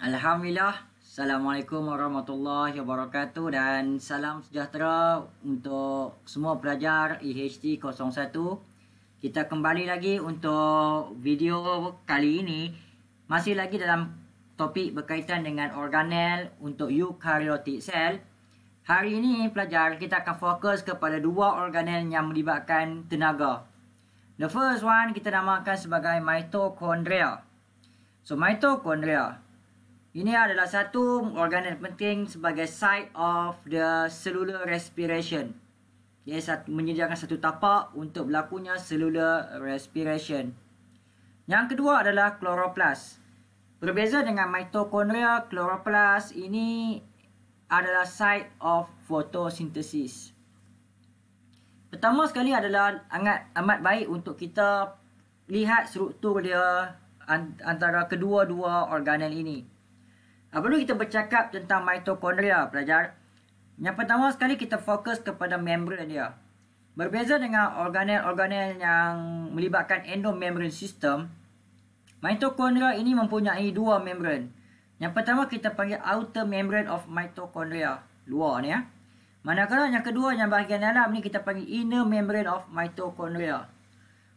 Alhamdulillah. Assalamualaikum warahmatullahi wabarakatuh dan salam sejahtera untuk semua pelajar EHT 01. Kita kembali lagi untuk video kali ini. Masih lagi dalam topik berkaitan dengan organel untuk eukaryotik sel. Hari ini pelajar kita akan fokus kepada dua organel yang melibatkan tenaga. The first one kita namakan sebagai mitochondria. So mitochondria ini adalah satu organel penting sebagai site of the cellular respiration. Dia menyediakan satu tapak untuk berlakunya cellular respiration. Yang kedua adalah chloroplast. Berbeza dengan mitochondria, chloroplast ini adalah site of photosynthesis. Pertama sekali adalah amat baik untuk kita lihat struktur dia antara kedua-dua organel ini. Apabila kita bercakap tentang mitochondria, pelajar, yang pertama sekali kita fokus kepada membran dia. Berbeza dengan organel-organel yang melibatkan endomembran system, mitochondria ini mempunyai dua membran. Yang pertama kita panggil outer membrane of mitochondria, luar ni ya. Manakala yang kedua yang bahagian dalam ni kita panggil inner membrane of mitochondria.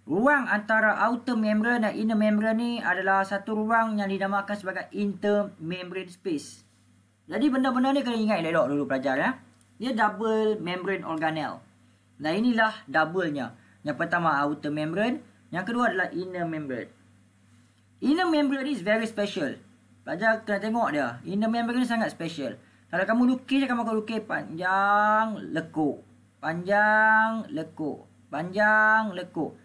Ruang antara outer membrane dan inner membrane ni adalah satu ruang yang dinamakan sebagai intermembrane space. Jadi benda-benda ni kena ingat elok dulu pelajar ya. Dia double membrane organelle. Dan inilah double-nya. Yang pertama outer membrane, yang kedua adalah inner membrane. Inner membrane is very special. Pelajar kena tengok dia. Inner membrane ni sangat special. Kalau kamu lukis, kamu akan lukis panjang, lekuk. Panjang, lekuk. Panjang, lekuk.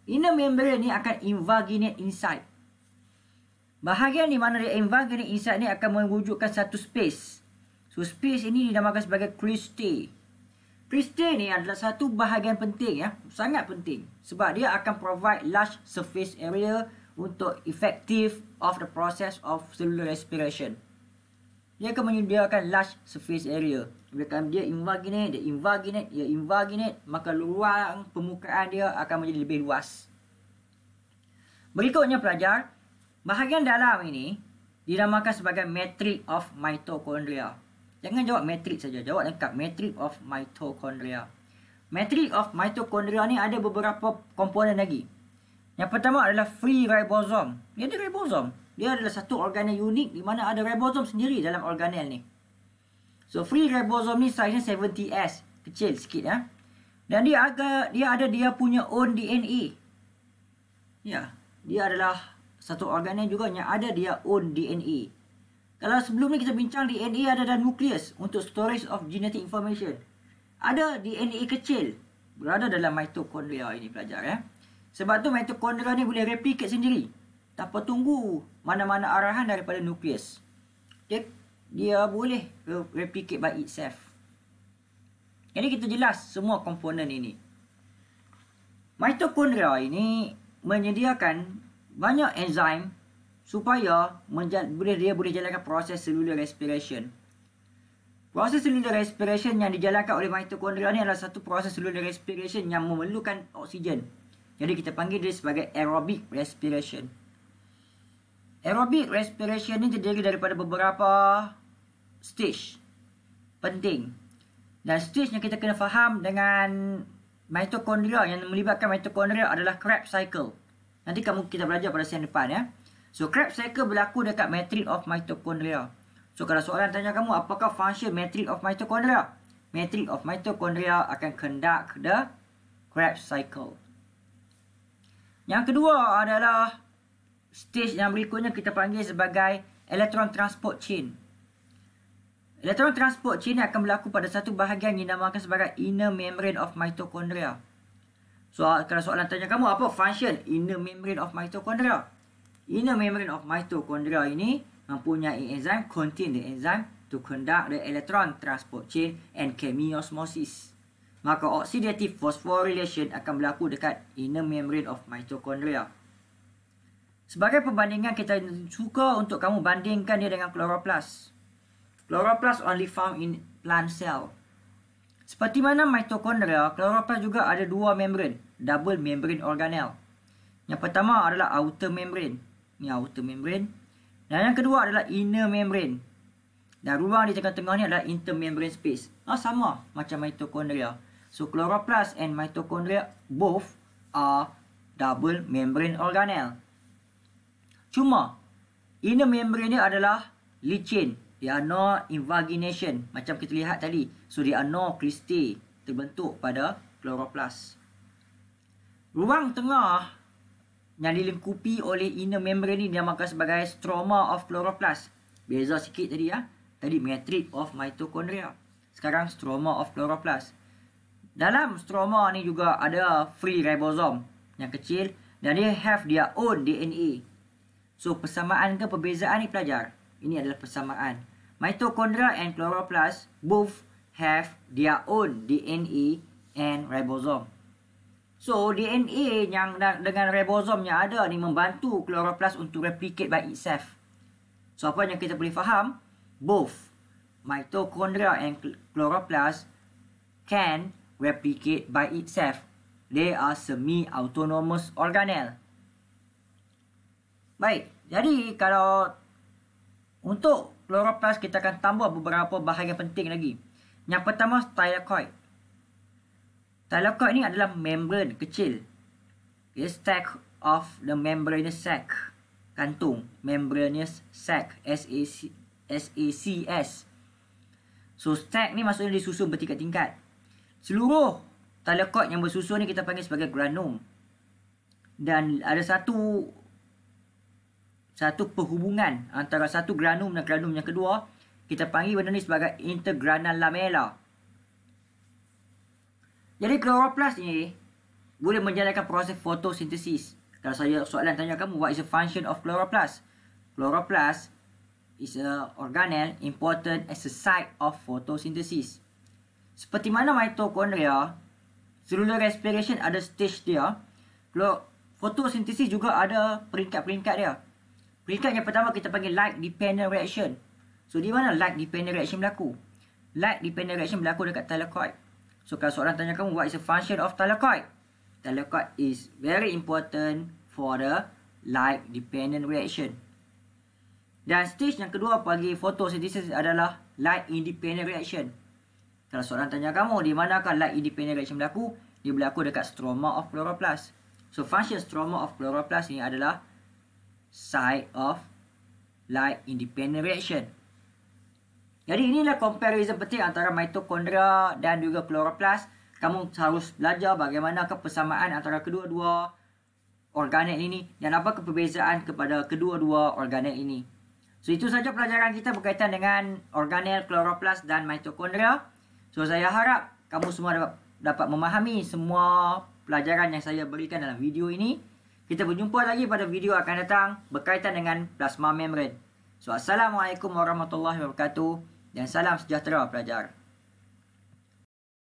Inner membrane ni akan invaginate inside. Bahagian di mana dia invaginate inside ni akan mewujudkan satu space. So space ini dinamakan sebagai cristae. Cristae ni adalah satu bahagian penting ya, sangat penting sebab dia akan provide large surface area untuk effective of the process of cellular respiration. Dia akan menyediakan large surface area. Bila dia invaginate, maka ruang permukaan dia akan menjadi lebih luas. Berikutnya pelajar, bahagian dalam ini dinamakan sebagai matrix of mitochondria. Jangan jawab matrix saja, jawab lengkap matrix of mitochondria. Matrix of mitochondria ni ada beberapa komponen lagi. Yang pertama adalah free ribosome. Dia ada ribosome. Dia adalah satu organel unik di mana ada ribosome sendiri dalam organel ni. So free ribosome ni size 70S, kecil sikit ya. Dan dia ada dia punya own DNA. Ya, dia adalah satu organel juga yang ada dia own DNA. Kalau sebelum ni kita bincang DNA ada dalam nukleus untuk storage of genetic information. Ada DNA kecil berada dalam mitochondria ini pelajar ya. Sebab tu mitochondria ni boleh replicate sendiri tanpa tunggu mana-mana arahan daripada nukleus. Dia boleh replicate by itself. Jadi kita jelas semua komponen ini. Mitochondria ini menyediakan banyak enzim supaya dia boleh jalankan proses cellular respiration. Proses cellular respiration yang dijalankan oleh mitochondria ini adalah satu proses cellular respiration yang memerlukan oksigen. Jadi kita panggil dia sebagai aerobic respiration. Aerobic respiration ni terdiri daripada beberapa stage penting. Dan stage yang kita kena faham dengan mitochondria yang melibatkan mitochondria adalah Krebs cycle. Nanti kita belajar pada sesi depan ya. So Krebs cycle berlaku dekat matrix of mitochondria. So kalau soalan tanya kamu apakah function matrix of mitochondria? Matrix of mitochondria akan conduct the Krebs cycle. Yang kedua adalah stage yang berikutnya kita panggil sebagai electron transport chain. Electron transport chain akan berlaku pada satu bahagian yang dinamakan sebagai inner membrane of mitochondria. So kalau soalan tanya kamu apa function inner membrane of mitochondria? Inner membrane of mitochondria ini mempunyai enzim, contain the enzyme to conduct the electron transport chain and chemiosmosis. Maka oxidative phosphorylation akan berlaku dekat inner membrane of mitochondria. Sebagai perbandingan, kita suka untuk kamu bandingkan dia dengan chloroplast. Chloroplast only found in plant cell. Seperti mana mitochondria, chloroplast juga ada dua membran, double membrane organelle. Yang pertama adalah outer membrane. Ni outer membrane. Dan yang kedua adalah inner membrane. Dan ruang di tengah-tengah ni adalah intermembrane space. Sama macam mitochondria. So chloroplast and mitochondria both are double membrane organelle. Cuma inner membrane dia adalah licin. Dia are no invagination macam kita lihat tadi. So dia are no cristae terbentuk pada chloroplast. Ruang tengah yang dilengkupi oleh inner membrane ni dinamakan sebagai stroma of chloroplast. Beza sikit tadi ya. Tadi matrix of mitochondria. Sekarang stroma of chloroplast. Dalam stroma ni juga ada free ribosome yang kecil dan dia have their own DNA. So persamaan ke perbezaan ni pelajar? Ini adalah persamaan. Mitochondria and chloroplast both have their own DNA and ribosome. So DNA yang dengan ribosome yang ada ni membantu chloroplast untuk replicate by itself. So apa yang kita boleh faham? Both mitochondria and chloroplast can replicate by itself. They are semi-autonomous organelle. Baik, jadi kalau untuk chloroplast kita akan tambah beberapa bahagian penting lagi. Yang pertama, thylakoid. Thylakoid ni adalah membran kecil. Okay, sac of the membranous sac. Kantung. Membranous sac. S-A-C-S. So, sac ni maksudnya disusun bertingkat-tingkat. Seluruh thylakoid yang bersusun ni kita panggil sebagai granum. Dan ada satu perhubungan antara satu granum dan granum yang kedua. Kita panggil benda ni sebagai intergranal lamella. Jadi chloroplast ni boleh menjalankan proses fotosintesis. Kalau saya soalan tanya kamu, what is the function of chloroplast? Chloroplast is a organelle important as a site of photosynthesis. Seperti mana mitochondria, cellular respiration ada stage dia. Fotosintesis juga ada peringkat-peringkat dia. Peringkat yang pertama kita panggil light dependent reaction. So di mana light dependent reaction berlaku? Light dependent reaction berlaku dekat thylakoid. So kalau soalan tanya kamu, what is the function of thylakoid? Thylakoid is very important for the light dependent reaction. Dan stage yang kedua bagi photosynthesis adalah light independent reaction. Kalau soalan tanya kamu, di manakah light independent reaction berlaku? Dia berlaku dekat stroma of chloroplast. So function stroma of chloroplast ini adalah site of light independent reaction. Jadi inilah comparison penting antara mitochondria dan juga chloroplast. Kamu harus belajar bagaimana persamaan antara kedua-dua organel ini dan apa perbezaan kepada kedua-dua organel ini. So itu saja pelajaran kita berkaitan dengan organel chloroplast dan mitochondria. So saya harap kamu semua dapat memahami semua pelajaran yang saya berikan dalam video ini. Kita berjumpa lagi pada video akan datang berkaitan dengan plasma membrane. So assalamualaikum warahmatullahi wabarakatuh dan salam sejahtera pelajar.